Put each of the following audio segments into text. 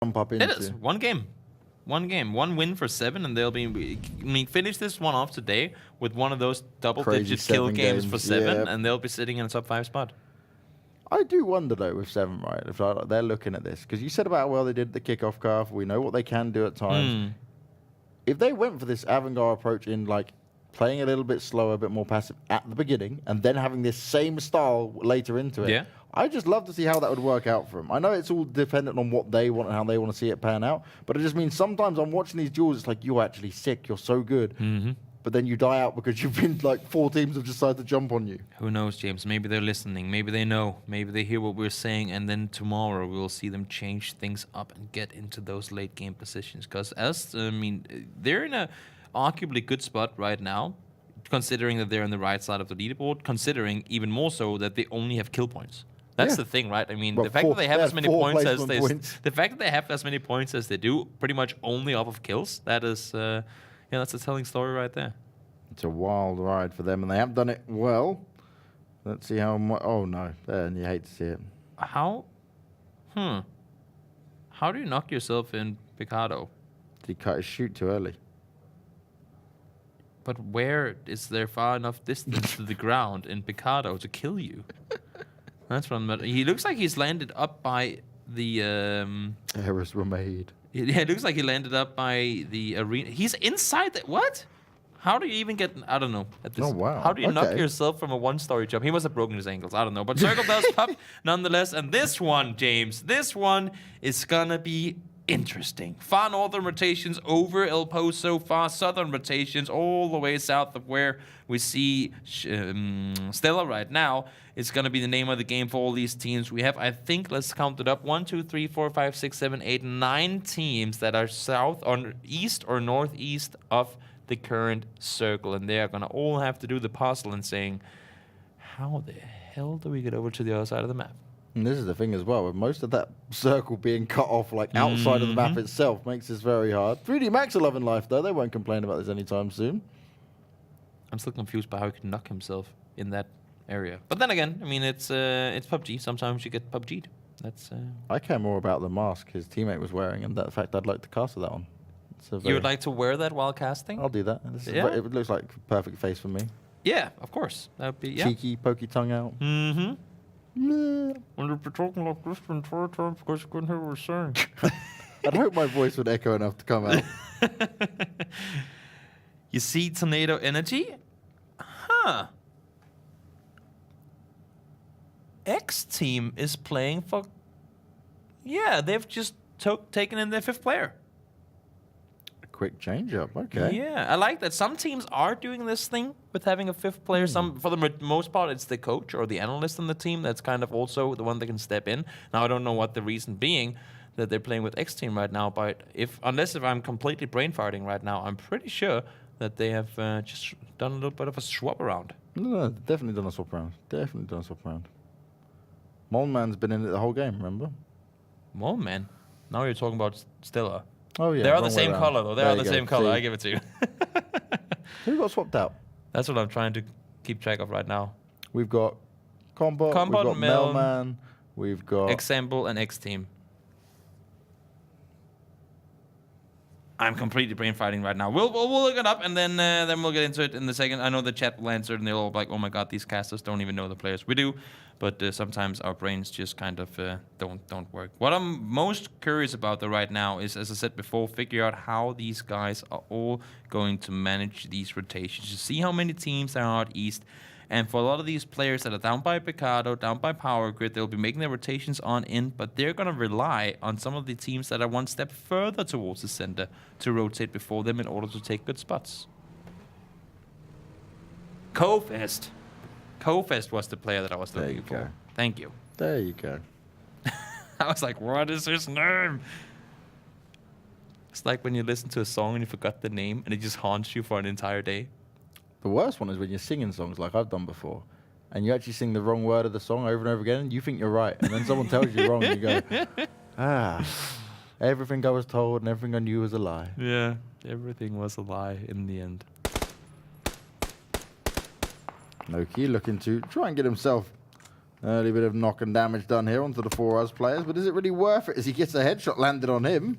jump up into. It is one game. One win for Se7en, and they'll be. I mean, finish this one off today with one of those double-digit kill games for Se7en, and they'll be sitting in a top 5 spot. I do wonder though with Se7en, right? If they're looking at this, because you said about how well they did the kickoff curve. We know what they can do at times. If they went for this avant-garde approach in like playing a little bit slower, a bit more passive at the beginning, and then having this same style later into it, I just love to see how that would work out for them. I know it's all dependent on what they want and how they want to see it pan out, but it just means sometimes I'm watching these duels, it's like, you're actually sick, you're so good, but then you die out because you've been like 4 teams have decided to jump on you. Who knows, James? Maybe they're listening, maybe they know, maybe they hear what we're saying, and then tomorrow we'll see them change things up and get into those late game positions. Because they're in a arguably good spot right now, considering that they're on the right side of the leaderboard, considering even more so that they only have kill points. That's the thing, right? I mean, the fact that they have as many points as they the fact that they have as many points as they do, pretty much only off of kills. That is, that's a telling story right there. It's a wild ride for them, and they haven't done it well. Let's see how much. Oh no, and you hate to see it. How? How do you knock yourself in Picado? Did he cut his shoot too early? But where is there far enough distance to the ground in Picado to kill you? That's what I'm. He looks like he's landed up by the. Errors were made. Yeah, it looks like he landed up by the arena. He's inside the what? How do you even get? I don't know. At this, oh wow! How do you knock yourself from a 1-story jump? He must have broken his ankles. I don't know. But Circle does pop nonetheless. And this one, James, this one is gonna be interesting. Far northern rotations over El Pozo, far southern rotations all the way south of where we see Stella right now. It's going to be the name of the game for all these teams. We have, I think, let's count it up, 1, 2, 3, 4, 5, 6, 7, 8, 9 teams that are south or east or northeast of the current circle. And they are going to all have to do the puzzle and saying, how the hell do we get over to the other side of the map? And this is the thing as well, with most of that circle being cut off like outside of the map itself makes this very hard. 3D Max are loving life though, they won't complain about this anytime soon. I'm still confused by how he could knock himself in that area. But then again, I mean, it's PUBG. Sometimes you get PUBG'd. That's. I care more about the mask his teammate was wearing and the fact I'd like to cast that on. You would like to wear that while casting? I'll do that. It looks like a perfect face for me. Yeah, of course. That would be cheeky, pokey tongue out. When you're talking like this the entire time because you couldn't hear what we're saying. I'd hope my voice would echo enough to come out. You see Tornado Energy? Huh. X team is playing for. Yeah, they've just taken in their 5th player. A quick change up, okay. Yeah, I like that. Some teams are doing this thing with having a 5th player. Some, for the most part, it's the coach or the analyst on the team that's kind of also the one that can step in. Now, I don't know what the reason being that they're playing with X team right now, but unless I'm completely brain farting right now, I'm pretty sure that they have just done a little bit of a swap around. No, definitely done a swap around. Definitely done a swap around. Moleman's been in it the whole game, remember? Moleman? Now you're talking about Stella. Oh, yeah. They are the same color, though. They are the same color. I give it to you. Who got swapped out? That's what I'm trying to keep track of right now. We've got Combo, we've got Mailman, we've got... Example and X-Team. I'm completely brain fighting right now. We'll look it up and then we'll get into it in a second. I know the chat will answer and they'll all be like, oh my god, these casters don't even know the players. We do, but sometimes our brains just kind of don't work. What I'm most curious about though right now is, as I said before, figure out how these guys are all going to manage these rotations. To see how many teams there are out east. And for a lot of these players that are down by Picado, down by Power Grid, they'll be making their rotations on in, but they're going to rely on some of the teams that are one step further towards the center to rotate before them in order to take good spots. Kofest. Kofest was the player that I was looking for. Thank you. There you go. I was like, what is his name? It's like when you listen to a song and you forgot the name and it just haunts you for an entire day. The worst one is when you're singing songs like I've done before, and you actually sing the wrong word of the song over and over again, and you think you're right, and then someone tells you you're wrong, and you go, everything I was told and everything I knew was a lie. Yeah, everything was a lie in the end. Noki looking to try and get himself Early bit of knock and damage done here onto the 4Us players, but is it really worth it as he gets a headshot landed on him?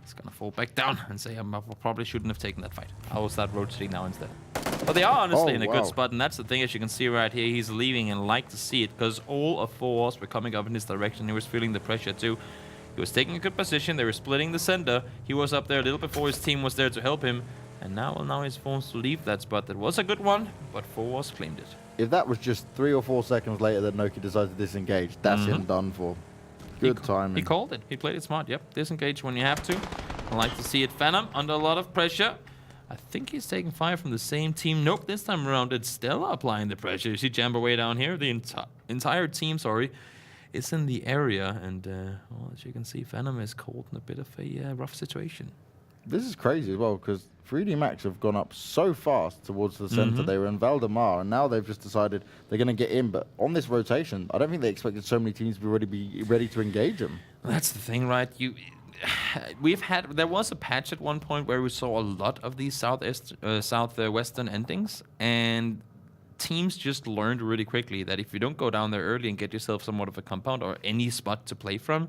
He's gonna fall back down and say, I probably shouldn't have taken that fight. I will start rotating now instead. But they are honestly in a good spot, and that's the thing, as you can see right here. He's leaving and like to see it, because all of 4Us were coming up in his direction. He was feeling the pressure too. He was taking a good position. They were splitting the center. He was up there a little before his team was there to help him. And now he's forced to leave that spot. That was a good one, but 4Us claimed it. If that was just 3 or 4 seconds later that Noki decided to disengage, that's him done for. Good timing. He called it. He played it smart. Yep. Disengage when you have to. I like to see it. Phantom under a lot of pressure. I think he's taking fire from the same team. Nope, this time around it's Stella applying the pressure. You see Jamba way down here. The entire team, is in the area. And well, as you can see, Phantom is caught in a bit of a rough situation. This is crazy as well, because 3D Max have gone up so fast towards the center. They were in Valdemar, and now they've just decided they're going to get in. But on this rotation, I don't think they expected so many teams to be ready to engage them. That's the thing, right? There was a patch at one point where we saw a lot of these southwestern endings, and teams just learned really quickly that if you don't go down there early and get yourself somewhat of a compound or any spot to play from,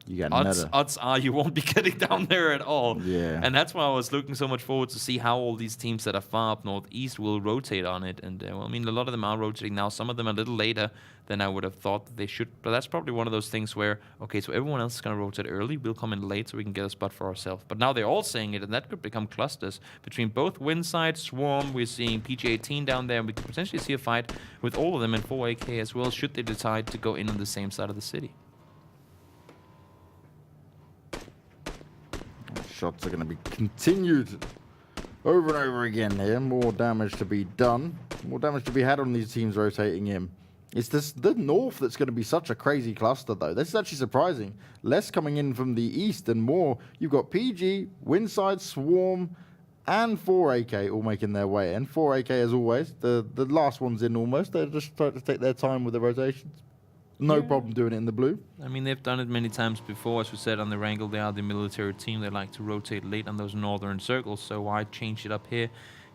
you get odds are you won't be getting down there at all. Yeah. And that's why I was looking so much forward to see how all these teams that are far up northeast will rotate on it. And well, I mean, a lot of them are rotating now. Some of them a little later than I would have thought that they should. But that's probably one of those things where, okay, so everyone else is going to rotate early. We'll come in late so we can get a spot for ourselves. But now they're all saying it, and that could become clusters between both Winside, Swarm. We're seeing PG-18 down there, and we could potentially see a fight with all of them in 4AK as well, should they decide to go in on the same side of the city. Shots are going to be continued over and over again here. More damage to be done. More damage to be had on these teams rotating in. It's the north that's going to be such a crazy cluster, though. This is actually surprising. Less coming in from the east and more. You've got PG, Winside, Swarm, and 4AK all making their way in. 4AK, as always, the last one's in almost. They're just trying to take their time with the rotations. No problem doing it in the blue. I mean, they've done it many times before. As we said on the Wrangle, they are the military team. They like to rotate late on those northern circles, so why change it up here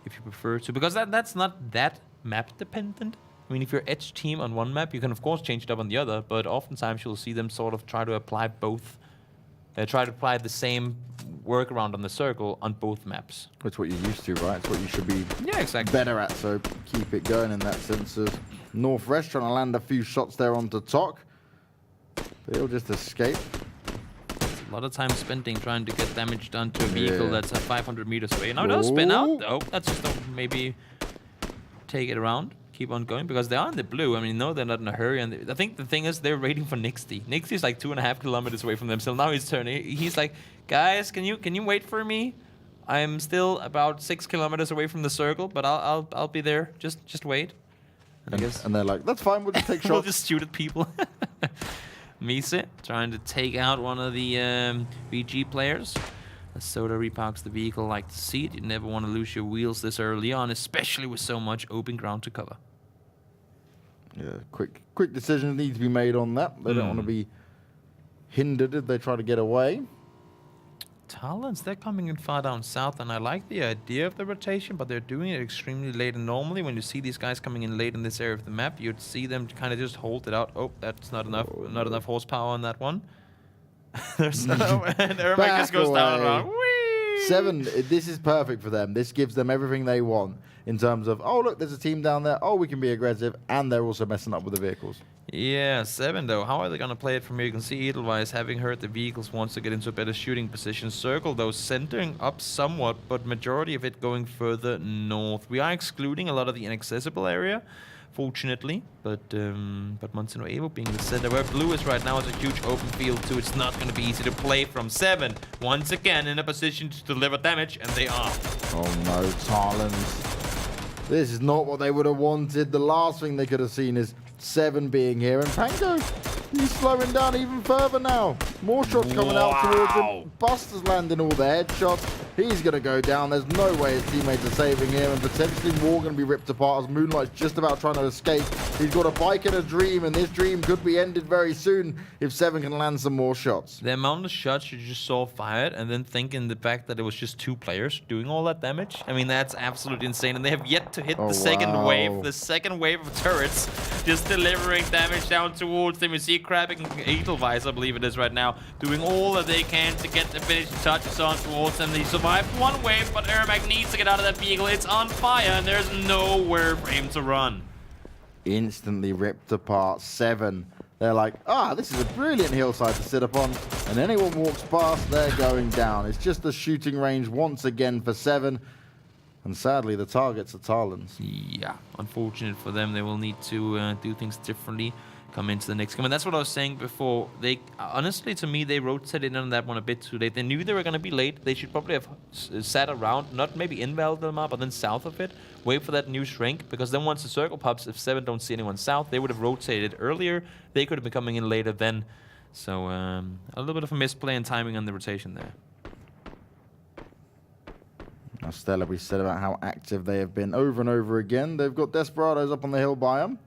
if you prefer to? Because that's not that map dependent. I mean, if you're edge team on one map, you can of course change it up on the other, but oftentimes you'll see them sort of try to apply both. They try to apply the same workaround on the circle on both maps. That's what you're used to, right? It's what you should be exactly better at, so keep it going in that sense of Northwest trying to land a few shots there onto Tok. They'll just escape. A lot of time spending trying to get damage done to a vehicle that's at 500 meters away. Now they'll spin out. Oh, that's just maybe take it around. Keep on going because they are in the blue. I mean, no, they're not in a hurry. And I think the thing is they're waiting for Nixty. Nixty's like 2.5 kilometers away from them. So now he's turning. He's like, guys, can you wait for me? I'm still about 6 kilometers away from the circle, but I'll be there. Just wait. And they're like, that's fine. We'll just take shots. We'll just shoot at people. Mise trying to take out one of the VG players. As Soda reparks the vehicle, like to see it. You never want to lose your wheels this early on, especially with so much open ground to cover. Yeah, quick decisions need to be made on that. They don't want to be hindered if they try to get away. Tarlans, they're coming in far down south, and I like the idea of the rotation, but they're doing it extremely late. And normally, when you see these guys coming in late in this area of the map, you'd see them kind of just hold it out. Oh, that's not enough. Not enough horsepower on that one. There's no, and everybody just goes down around. Whee! Se7en, this is perfect for them. This gives them everything they want in terms of, oh, look, there's a team down there. Oh, we can be aggressive. And they're also messing up with the vehicles. Yeah, Se7en, though. How are they going to play it from here? You can see Edelweiss, having heard the vehicles, wants to get into a better shooting position. Circle, though, centering up somewhat, but majority of it going further north. We are excluding a lot of the inaccessible area, fortunately, but Montano Evo being the center where blue is right now is a huge open field too. It's not going to be easy to play from. Se7en once again in a position to deliver damage, and they are. Oh no, Tarlans. This is not what they would have wanted. The last thing they could have seen is Se7en being here, and Pango He's slowing down even further now. More shots coming out towards him. Buster's landing all the headshots. He's going to go down. There's no way his teammates are saving him, and potentially more going to be ripped apart as Moonlight's just about trying to escape. He's got a bike and a dream, and this dream could be ended very soon if Se7en can land some more shots. The amount of shots you just saw fired, and then thinking the fact that it was just 2 players doing all that damage. I mean, that's absolutely insane, and they have yet to hit the second wave. The second wave of turrets just delivering damage down towards them. You see Krabic and Edelweiss, I believe it is right now, doing all that they can to get the finishing touches on towards them. They survived 1 wave, but Ermac needs to get out of that vehicle. It's on fire, and there's nowhere for him to run. Instantly ripped apart. Se7en. They're like, this is a brilliant hillside to sit upon. And anyone walks past, they're going down. It's just the shooting range once again for Se7en. And sadly, the targets are Tarlans. Yeah, unfortunate for them. They will need to do things differently. Come into the next game. And that's what I was saying before. They honestly, to me, they rotated on that one a bit too late. They knew they were going to be late. They should probably have sat around, not maybe in Valdemar, but then south of it. Wait for that new shrink, because then once the circle pops, if Se7en don't see anyone south, they would have rotated earlier. They could have been coming in later then. So a little bit of a misplay and timing on the rotation there. Now, Stella, we said about how active they have been over and over again. They've got Desperados up on the hill by them.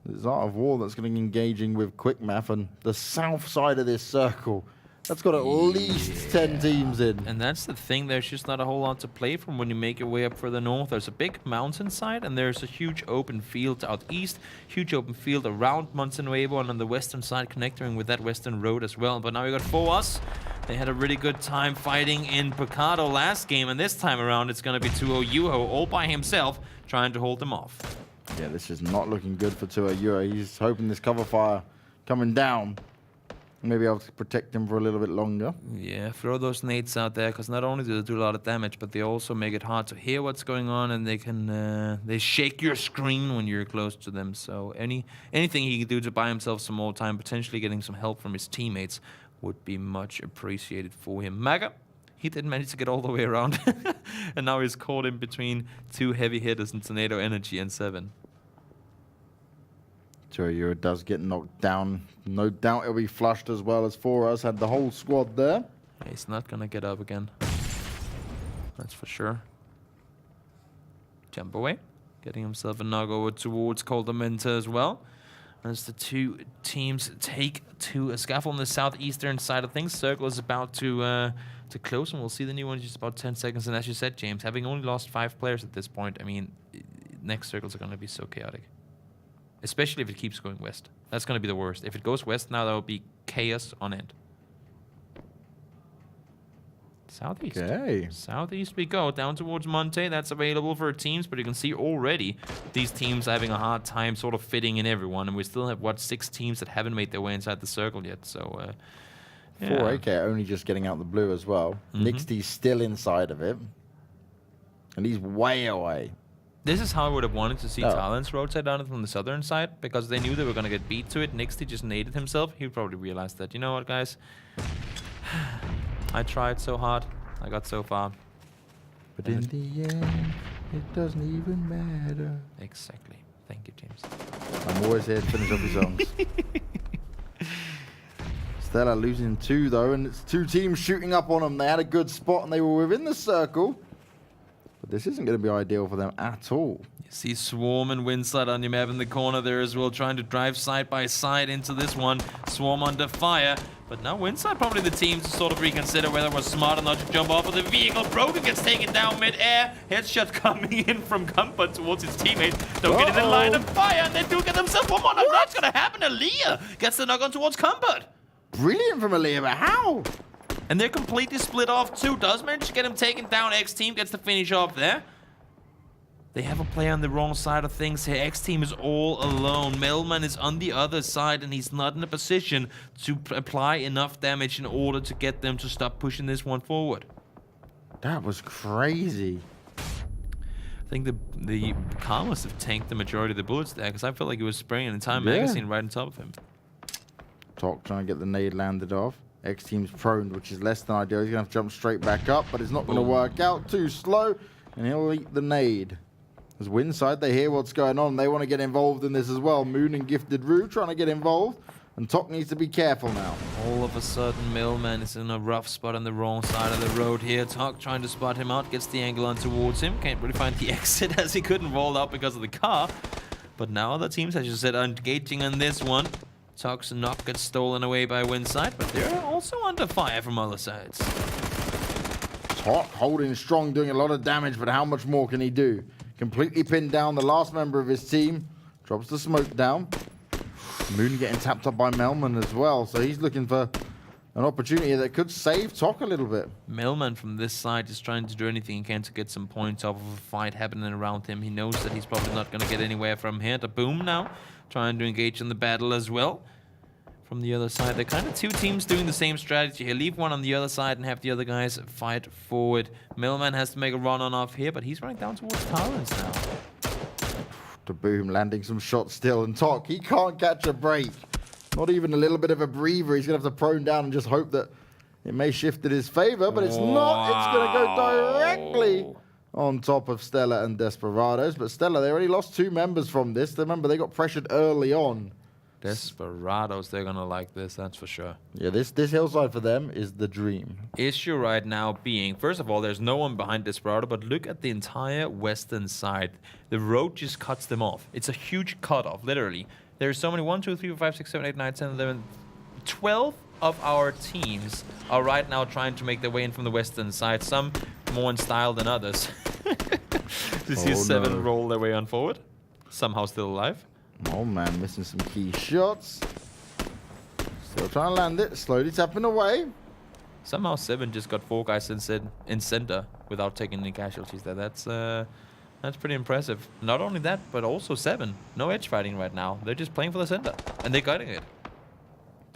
There's Art of War that's going to be engaging with Quickmath, and the south side of this circle, that's got at least 10 teams in. And that's the thing, there's just not a whole lot to play from when you make your way up further north. There's a big mountainside, and there's a huge open field out east, huge open field around Montenuevo, and on the western side connecting with that western road as well. But now we got FOAS. They had a really good time fighting in Picado last game, and this time around it's going to be 2-0 Yuho all by himself trying to hold them off. Yeah, this is not looking good for 2-0 Yuho. He's hoping this cover fire coming down. Maybe I'll protect him for a little bit longer. Yeah, throw those nades out there, because not only do they do a lot of damage, but they also make it hard to hear what's going on, and they can they shake your screen when you're close to them. So anything he can do to buy himself some more time, potentially getting some help from his teammates, would be much appreciated for him. Maga, he didn't manage to get all the way around, and now he's caught in between 2 heavy hitters in Tornado Energy and Se7en. 2-0 Yuho does get knocked down. No doubt he'll be flushed as well as FOAS had the whole squad there. He's not going to get up again. That's for sure. Jump away. Getting himself a knock over towards Coldamenta as well. As the 2 teams take to a scaffold on the southeastern side of things. Circle is about to close, and we'll see the new one in just about 10 seconds. And as you said, James, having only lost 5 players at this point, I mean, next circles are going to be so chaotic. Especially if it keeps going west. That's going to be the worst. If it goes west now, that will be chaos on end. Southeast. Okay. Southeast we go. Down towards Monte. That's available for teams, but you can see already these teams are having a hard time sort of fitting in everyone. And we still have, what, 6 teams that haven't made their way inside the circle yet. So, yeah. 4AK only just getting out the blue as well. Nixty's still inside of it. And he's way away. This is how I would have wanted to see Tarlans rotate on it from the southern side, because they knew they were going to get beat to it. Nixty just naded himself. He probably realized that, you know what, guys? I tried so hard. I got so far. But in the end, it doesn't even matter. Exactly. Thank you, James. I'm always here to finish off your songs. Stella losing 2, though, and it's 2 teams shooting up on them. They had a good spot, and they were within the circle. But this isn't going to be ideal for them at all. You see Swarm and Winside on your map in the corner there as well, trying to drive side by side into this one. Swarm under fire. But now Winside probably the team to sort of reconsider whether it was smart or not to jump off of the vehicle. Broken gets taken down mid-air. Headshot coming in from Comfort towards his teammate. Don't get it in line of fire, and they do get themselves one more. No, that's going to happen. Aaliyah gets the knock on towards Comfort. Brilliant from Aaliyah, but how? And they're completely split off too. Does manage to get him taken down. X-Team gets the finish off there. They have a player on the wrong side of things here. X-Team is all alone. Melman is on the other side, and he's not in a position to apply enough damage in order to get them to stop pushing this one forward. That was crazy. I think the car must have tanked the majority of the bullets there, because I felt like he was spraying an entire magazine right on top of him. Talk trying to get the nade landed off. X-Team's prone, which is less than ideal. He's going to have to jump straight back up, but it's not going to work out. Too slow, and he'll eat the nade. As Winside, they hear what's going on. They want to get involved in this as well. Moon and Gifted Rue trying to get involved. and Tok needs to be careful now. All of a sudden, Millman is in a rough spot on the wrong side of the road here. Tok trying to spot him out, gets the angle on towards him. Can't really find the exit as he couldn't roll out because of the car. But now other teams, as you said, are engaging on this one. Tok's knock gets stolen away by Winside, but they're also under fire from other sides. Tok holding strong, doing a lot of damage, but how much more can he do? Completely pinned down the last member of his team. Drops the smoke down. Moon getting tapped up by Melman as well, so he's looking for an opportunity that could save Tok a little bit. Melman from this side is trying to do anything he can to get some points off of a fight happening around him. He knows that he's probably not going to get anywhere from here. To Boom now, trying to engage in the battle as well. From the other side, they're kind of two teams doing the same strategy here. Leave one on the other side and have the other guys fight forward. Millman has to make a run on off here, but he's running down towards Tarlans now. To Boom landing some shots still, and Tok, he can't catch a break. Not even a little bit of a breather. He's going to have to prone down and just hope that it may shift in his favor, but it's not. It's going to go directly on top of Stella and Desperados. But Stella, they already lost 2 members from this. Remember, they got pressured early on. Desperados, they're gonna like this, that's for sure. Yeah, this hillside for them is the dream. Issue right now being, first of all, there's no one behind Desperado, but look at the entire western side. The road just cuts them off. It's a huge cutoff, literally. There's so many, 1, 2, 3, 4, 5, 6, 7, 8, 9, 10, 11, 12 of our teams are right now trying to make their way in from the western side, some more in style than others. You see Se7en roll their way on forward, somehow still alive. Oh man, missing some key shots. Still trying to land it, slowly tapping away. Somehow Se7en just got 4 guys in center without taking any casualties there. That's pretty impressive. Not only that, but also Se7en. No edge fighting right now. They're just playing for the center, and they're guiding it.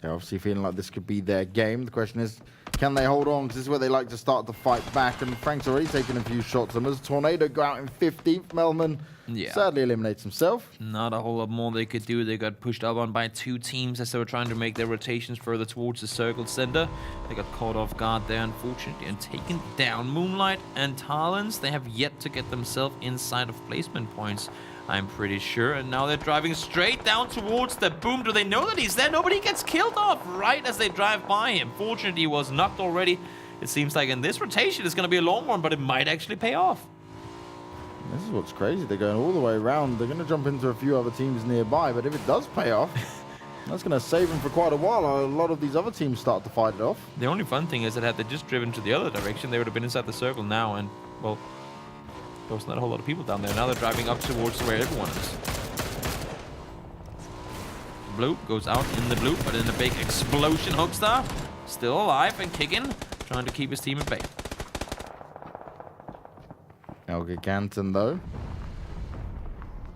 They're obviously feeling like this could be their game. The question is, can they hold on? Because this is where they like to start the fight back. And Frank's already taken a few shots. And as Tornado go out in 15th, Melman sadly eliminates himself. Not a whole lot more they could do. They got pushed up on by 2 teams as they were trying to make their rotations further towards the circle center. They got caught off guard there, unfortunately, and taken down. Moonlight and Tarlans, they have yet to get themselves inside of placement points, I'm pretty sure. And now they're driving straight down towards the Boom. Do they know that he's there? Nobody gets killed off right as they drive by him. Fortunately, he was knocked already. It seems like in this rotation, it's going to be a long one, but it might actually pay off. This is what's crazy. They're going all the way around. They're going to jump into a few other teams nearby, but if it does pay off, that's going to save them for quite a while. A lot of these other teams start to fight it off. The only fun thing is that had they just driven to the other direction, they would have been inside the circle now, and, well, there's not a whole lot of people down there. Now they're driving up towards where everyone is. Blue goes out in the blue, but in a big explosion. Hookstar still alive and kicking, trying to keep his team at bay. Elgiganten, though.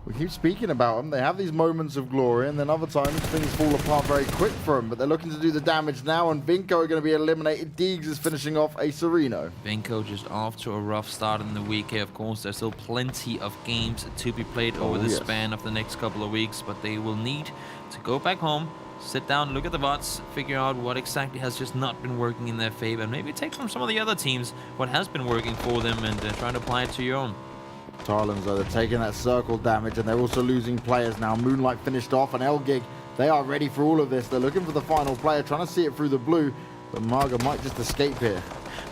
We keep speaking about them. They have these moments of glory, and then other times things fall apart very quick for them. But they're looking to do the damage now, and Vinco are going to be eliminated. Deegs is finishing off a Sereno. Vinco just off to a rough start in the week here. Of course, there's still plenty of games to be played over the span of the next couple of weeks, but they will need to go back home, sit down, look at the VODs, figure out what exactly has just not been working in their favor, and maybe take from some of the other teams what has been working for them and try to apply it to your own. Tarlans, though, they're taking that circle damage, and they're also losing players now. Moonlight finished off, and Elgig, they are ready for all of this. They're looking for the final player, trying to see it through the blue, but Marga might just escape here.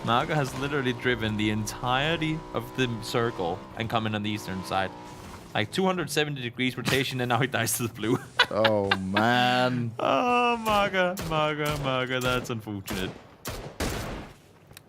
Marga has literally driven the entirety of the circle and come in on the eastern side. Like 270 degrees rotation, and now he dies to the blue. Oh, man. Oh, Marga, that's unfortunate.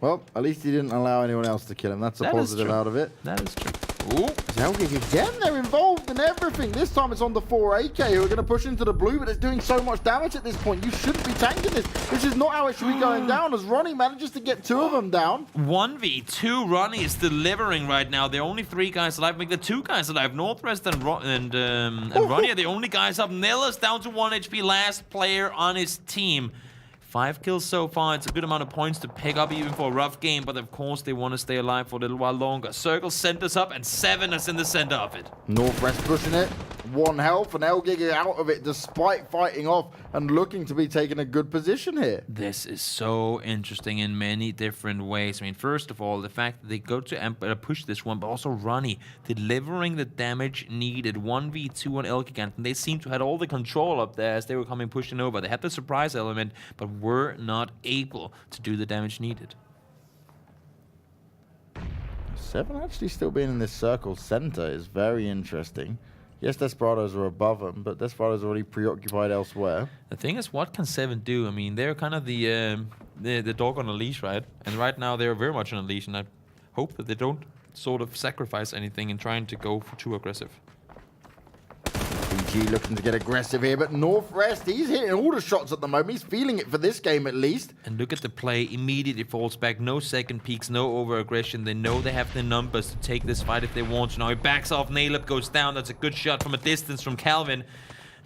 Well, at least he didn't allow anyone else to kill him. That's a positive out of it. That is true. Ooh, Elgig again. They're involved in everything. This time it's on the 4 AK who are going to push into the blue, but it's doing so much damage at this point. You shouldn't be tanking this. This is not how it should be going down, as Ronnie manages to get 2 of them down. 1v2 Ronnie is delivering right now. There are only 3 guys alive. Make the 2 guys alive. Northwest and Ronnie are the only guys up. Nella's down to 1 HP. Last player on his team. 5 kills so far. It's a good amount of points to pick up even for a rough game, but of course they want to stay alive for a little while longer. Circle centers up, and Se7en is in the center of it. Northwest pushing it. 1 health, and Elgiganten out of it despite fighting off and looking to be taking a good position here. This is so interesting in many different ways. I mean, first of all, the fact that they go to push this one, but also Ronnie delivering the damage needed. 1v2 on Elgiganten. They seem to have all the control up there as they were coming pushing over. They had the surprise element, but were not able to do the damage needed. Se7en actually still being in this circle center is very interesting. Yes, Desperados are above them, but Desperados are already preoccupied elsewhere. The thing is, what can Se7en do? I mean, they're kind of the dog on a leash, right? And right now they're very much on a leash, and I hope that they don't sort of sacrifice anything in trying to go for too aggressive. PG looking to get aggressive here, but Northwest, he's hitting all the shots at the moment. He's feeling it for this game at least. And look at the play, immediately falls back. No second peeks, no over-aggression. They know they have the numbers to take this fight if they want to. Now he backs off, Nailep goes down. That's a good shot from a distance from Calvin.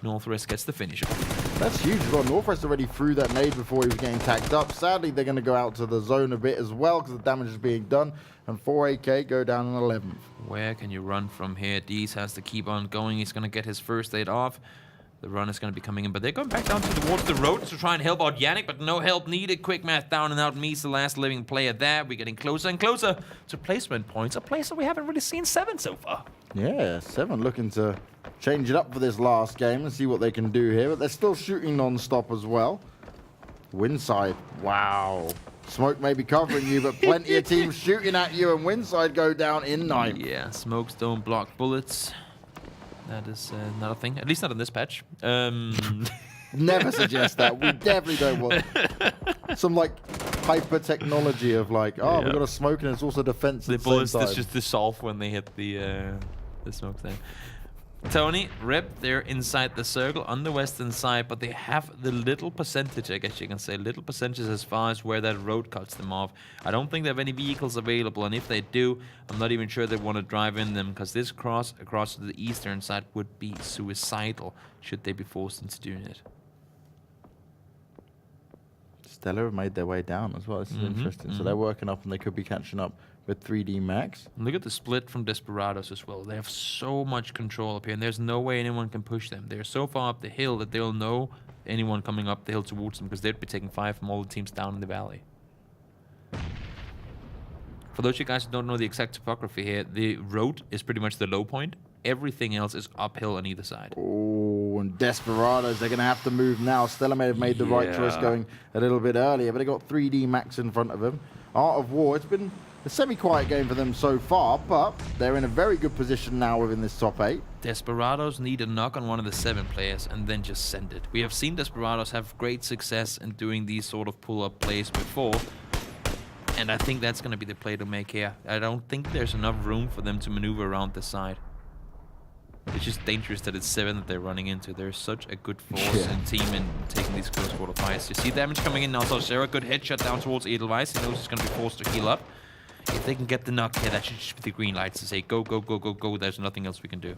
Northwest gets the finish off. That's huge as well. Northwest already threw that nade before he was getting tagged up. Sadly, they're going to go out to the zone a bit as well because the damage is being done. And 4AK go down in 11th. Where can you run from here? Dees has to keep on going. He's going to get his first aid off. The run is going to be coming in, but they're going back down towards the road to try and help out Yannick, but no help needed. Quickmath down and out. Me's the last living player there. We're getting closer and closer to placement points, a place that we haven't really seen Se7en so far. Yeah, Se7en looking to change it up for this last game and see what they can do here, but they're still shooting non-stop as well. Winside, wow. Smoke may be covering you, but plenty of teams shooting at you, and Winside go down in 9. Yeah, smokes don't block bullets. That is not a thing, at least not in this patch. Never suggest that. We definitely don't want some like hyper technology of like, oh, Yeah. we've got a smoke and it's also defense. The at the bullets same time. just dissolve when they hit the smoke thing. Tony, Rip, they're inside the circle on the western side, but they have the little percentage, I guess you can say, little percentage as far as where that road cuts them off. I don't think they have any vehicles available, and if they do, I'm not even sure they want to drive in them, because this cross across to the eastern side would be suicidal should they be forced into doing it. Stellar have made their way down as well. This is interesting. So they're working up and they could be catching up with 3D Max. Look at the split from Desperados as well. They have so much control up here, and there's no way anyone can push them. They're so far up the hill that they'll know anyone coming up the hill towards them, because they'd be taking 5 from all the teams down in the valley. For those of you guys who don't know the exact topography here, the road is pretty much the low point. Everything else is uphill on either side. Oh, and Desperados, they're going to have to move now. Stella may have made the right choice going a little bit earlier, but they got 3D Max in front of them. Art of War, it's been a semi-quiet game for them so far, but they're in a very good position now within this top 8. Desperados need a knock on one of the 7 players and then just send it. We have seen Desperados have great success in doing these sort of pull-up plays before, and I think that's going to be the play to make here. I don't think there's enough room for them to maneuver around this side. It's just dangerous that it's 7 that they're running into. They're such a good force and team in taking these close quarter fights. You see damage coming in now. So Sarah, good headshot down towards Edelweiss. He knows he's going to be forced to heal up. If they can get the knock here, that should just be the green lights to say go, go, go, go, go. There's nothing else we can do.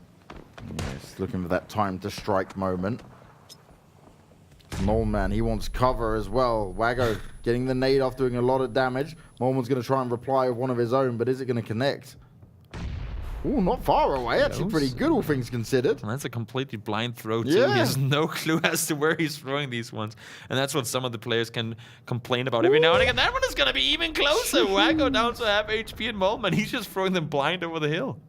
Yes, looking for that time to strike moment. Moleman, he wants cover as well. Wago getting the nade off, doing a lot of damage. Moleman's going to try and reply with one of his own, but is it going to connect? Oh, not far away. Actually pretty good, all things considered. And that's a completely blind throw, too. Yeah. He has no clue as to where he's throwing these ones. And that's what some of the players can complain about every now and again. That one is going to be even closer. Wago down to half HP and Moleman. He's just throwing them blind over the hill.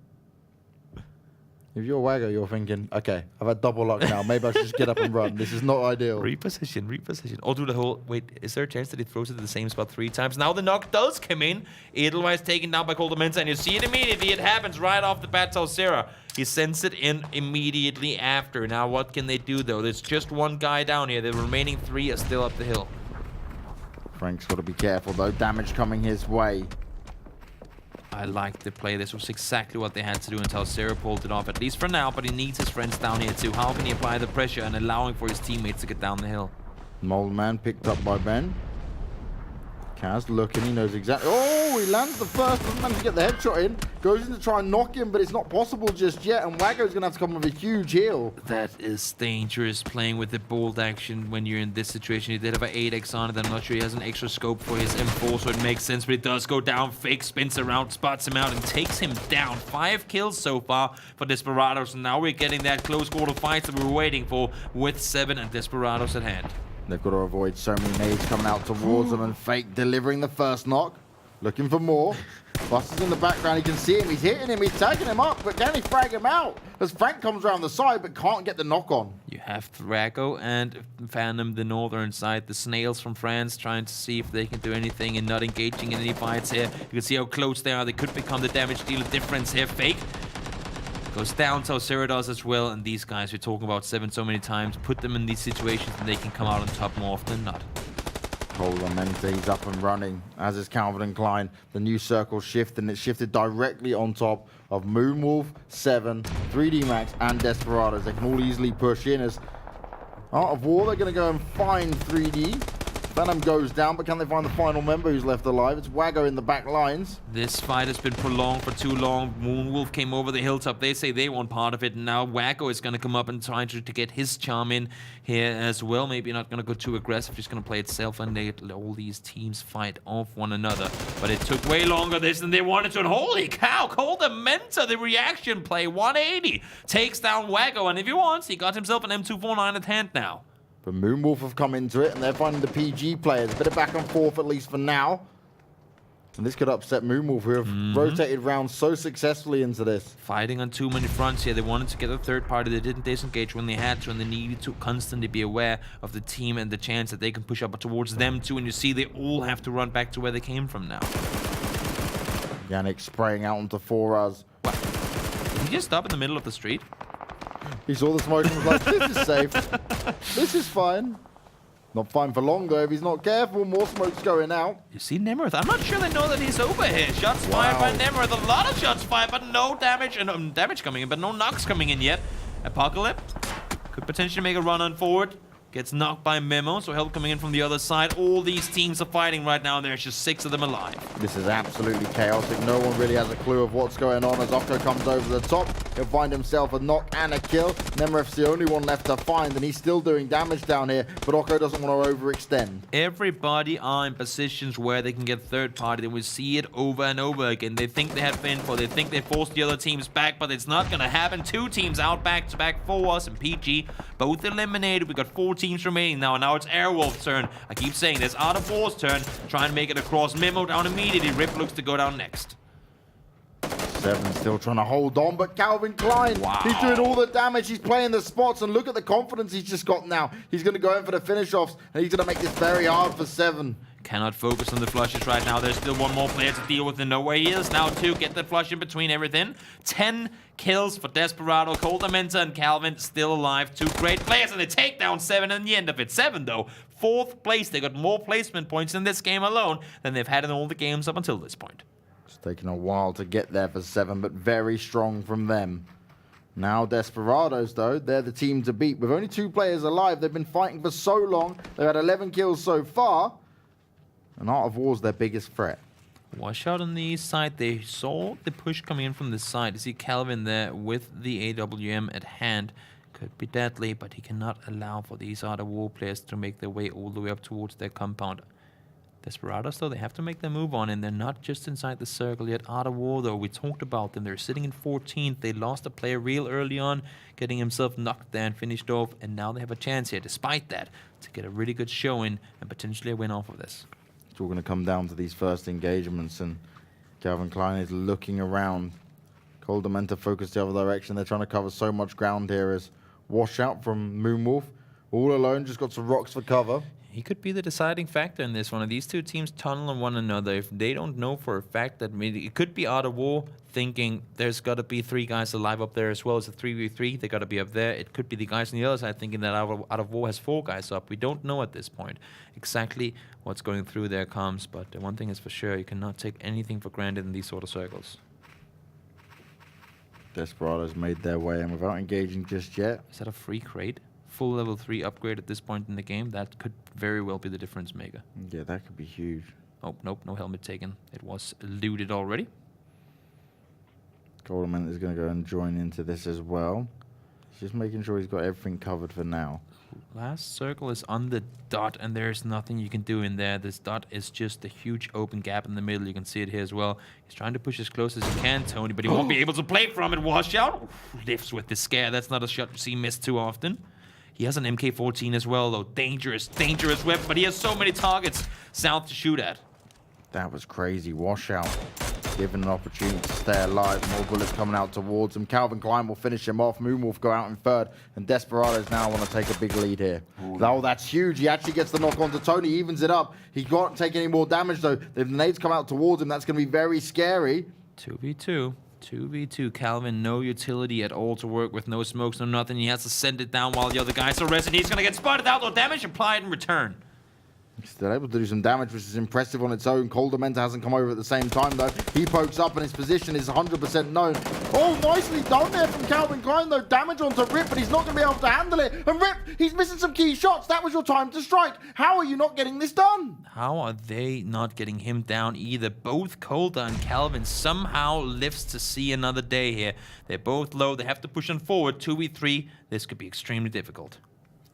If you're Wago, you're thinking, okay, I've had double luck now. Maybe I should just get up and run. This is not ideal. Reposition, reposition. I'll do the whole... Wait, is there a chance that he throws it to the same spot 3 times? Now the knock does come in. Edelweiss taken down by Coldemensa, and you see it immediately. It happens right off the bat. Sarah. He sends it in immediately after. Now what can they do, though? There's just one guy down here. The remaining 3 are still up the hill. Frank's got to be careful, though. Damage coming his way. I like the play. This was exactly what they had to do until Sarah pulled it off, at least for now, but he needs his friends down here too. How can he apply the pressure and allowing for his teammates to get down the hill? Moleman picked up by Ben. Kaz looking, he knows exactly. Oh, he lands the first, doesn't manage to get the headshot in. Goes in to try and knock him, but it's not possible just yet. And Waggo's going to have to come with a huge heal. That is dangerous, playing with the bold action when you're in this situation. He did have an 8x on it. I'm not sure he has an extra scope for his M4, so it makes sense. But he does go down, fake spins around, spots him out, and takes him down. 5 kills so far for Desperados. And now we're getting that close quarter fight that we were waiting for with Se7en and Desperados at hand. They've got to avoid so many nades coming out towards them, and Fake delivering the first knock. Looking for more. Buster's in the background, he can see him, he's hitting him, he's tagging him up, but can he frag him out? As Frank comes around the side, but can't get the knock on. You have Drago and Phantom, the northern side, the snails from France, trying to see if they can do anything and not engaging in any fights here. You can see how close they are. They could become the damage dealer difference here. Fake goes down, so Sarah does as well, and these guys we're talking about Se7en so many times, put them in these situations and they can come out on top more often than not. Mente, he's up and running, as is Calvin Klein. The new circle shift, and it's shifted directly on top of Moonwolf, Se7en, 3D Max, and Desperados. They can all easily push in as Art of War, they're going to go and find 3D. Venom goes down, but can they find the final member who's left alive? It's Waggo in the back lines. This fight has been prolonged for too long. Moonwolf came over the hilltop. They say they want part of it. And now Waggo is going to come up and try to get his charm in here as well. Maybe not going to go too aggressive. Just going to play it self and let all these teams fight off one another. But it took way longer this than they wanted to. And holy cow, Coldamenta, the reaction play, 180. Takes down Waggo. And if he wants, he got himself an M249 at hand now. But Moonwolf have come into it, and they're finding the PG players. A bit of back and forth, at least for now. And this could upset Moonwolf, who have rotated round so successfully into this. Fighting on too many fronts here. They wanted to get a third party. They didn't disengage when they had to, and they needed to constantly be aware of the team and the chance that they can push up towards them too. And you see they all have to run back to where they came from now. Yannick spraying out onto Foraz. What? Did he just stop in the middle of the street? He saw the smoke and was like, this is safe. This is fine. Not fine for long, though. If he's not careful, more smoke's going out. You see Nemrith? I'm not sure they know that he's over here. Shots fired by Nemrith. A lot of shots fired, but no damage. And damage coming in, but no knocks coming in yet. Apocalypse could potentially make a run on forward. Gets knocked by Memo, so help coming in from the other side. All these teams are fighting right now, and there's just 6 of them alive. This is absolutely chaotic. No one really has a clue of what's going on as Octo comes over the top. He'll find himself a knock and a kill. Nemrith's the only one left to find, and he's still doing damage down here, but Octo doesn't want to overextend. Everybody are in positions where they can get third party. They will see it over and over again. They think they have Vinco. They think they forced the other teams back, but it's not going to happen. 2 teams out back-to-back for us and PG. Both eliminated. We got 4 teams remaining now. Now it's Airwolf's turn. I keep saying this. Art of War's turn. Try and make it across. Memo down immediately. Rip looks to go down next. Se7en still trying to hold on, but Calvin Klein, he's doing all the damage. He's playing the spots, and look at the confidence he's just got now. He's going to go in for the finish-offs, and he's going to make this very hard for Se7en. Cannot focus on the flushes right now. There's still 1 more player to deal with, and no way he is now to get that flush in between everything. 10 kills for Desperado, Coldamenta, and Calvin still alive. 2 great players, and they take down Se7en in the end of it. Se7en, though, 4th place. They got more placement points in this game alone than they've had in all the games up until this point. It's taken a while to get there for Se7en, but very strong from them. Now Desperados, though, they're the team to beat. With only 2 players alive, they've been fighting for so long. They've had 11 kills so far. And Art of War's their biggest threat. Wash out on the east side. They saw the push coming in from this side. You see Calvin there with the AWM at hand. Could be deadly, but he cannot allow for these Art of War players to make their way all the way up towards their compound. Desperados, though, they have to make their move on, and they're not just inside the circle yet. Art of War, though, we talked about them. They're sitting in 14th. They lost a player real early on, getting himself knocked there and finished off, and now they have a chance here, despite that, to get a really good showing and potentially a win off of this. It's all going to come down to these first engagements, and Calvin Klein is looking around. Coldamenta focused the other direction. They're trying to cover so much ground here as Washout from Moonwolf. All alone, just got some rocks for cover. He could be the deciding factor in this one. Of these 2 teams tunnel on one another. If they don't know for a fact that maybe it could be Art of War thinking there's got to be 3 guys alive up there as well as a 3v3. They got to be up there. It could be the guys on the other side thinking that Art of War has 4 guys up. We don't know at this point exactly what's going through their comms, but the one thing is for sure, you cannot take anything for granted in these sort of circles. Desperados made their way in without engaging just yet. Is that a free crate? Full level 3 upgrade at this point in the game? That could very well be the difference maker. Yeah, that could be huge. Oh, nope, no helmet taken. It was looted already. Golden is going to go and join into this as well. He's just making sure he's got everything covered for now. Last circle is on the dot, and there's nothing you can do in there. This dot is just a huge open gap in the middle. You can see it here as well. He's trying to push as close as he can, Tony, but he won't be able to play from it. Wash out. Lives with the scare. That's not a shot you see missed too often. He has an MK14 as well, though. Dangerous, dangerous weapon, but he has so many targets south to shoot at. That was crazy. Washout. Given an opportunity to stay alive. More bullets coming out towards him. Calvin Klein will finish him off. Moonwolf go out in third. And Desperados now want to take a big lead here. Oh, that's huge. He actually gets the knock onto Tony. Evens it up. He can't take any more damage, though. If the nades come out towards him, that's going to be very scary. 2v2. 2v2. Calvin, no utility at all to work with. No smokes, no nothing. He has to send it down while the other guys are resting. He's going to get spotted. Outlaw damage applied in return. Still able to do some damage, which is impressive on its own. Coldamenta hasn't come over at the same time, though. He pokes up, and his position is 100% known. Oh, nicely done there from Calvin Klein, though. Damage onto Rip, but he's not going to be able to handle it. And Rip, he's missing some key shots. That was your time to strike. How are you not getting this done? How are they not getting him down either? Both Colda and Calvin somehow lives to see another day here. They're both low. They have to push on forward. 2v3. This could be extremely difficult.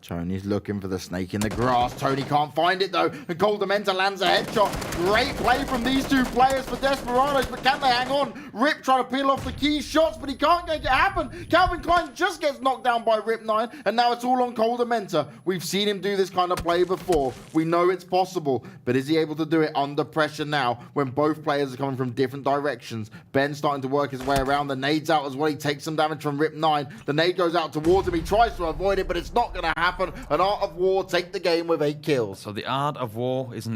Tony's looking for the snake in the grass. Tony can't find it, though. And Coldamenta lands a headshot. Great play from these two players for Desperados, but can they hang on? Rip trying to peel off the key shots, but he can't make it happen. Calvin Klein just gets knocked down by Rip9, and now it's all on Coldamenta. We've seen him do this kind of play before. We know it's possible, but is he able to do it under pressure now when both players are coming from different directions? Ben's starting to work his way around. The nade's out as well. He takes some damage from Rip9. The nade goes out towards him. He tries to avoid it, but it's not going to happen. An Art of War take the game with 8 kills. So the Art of War is an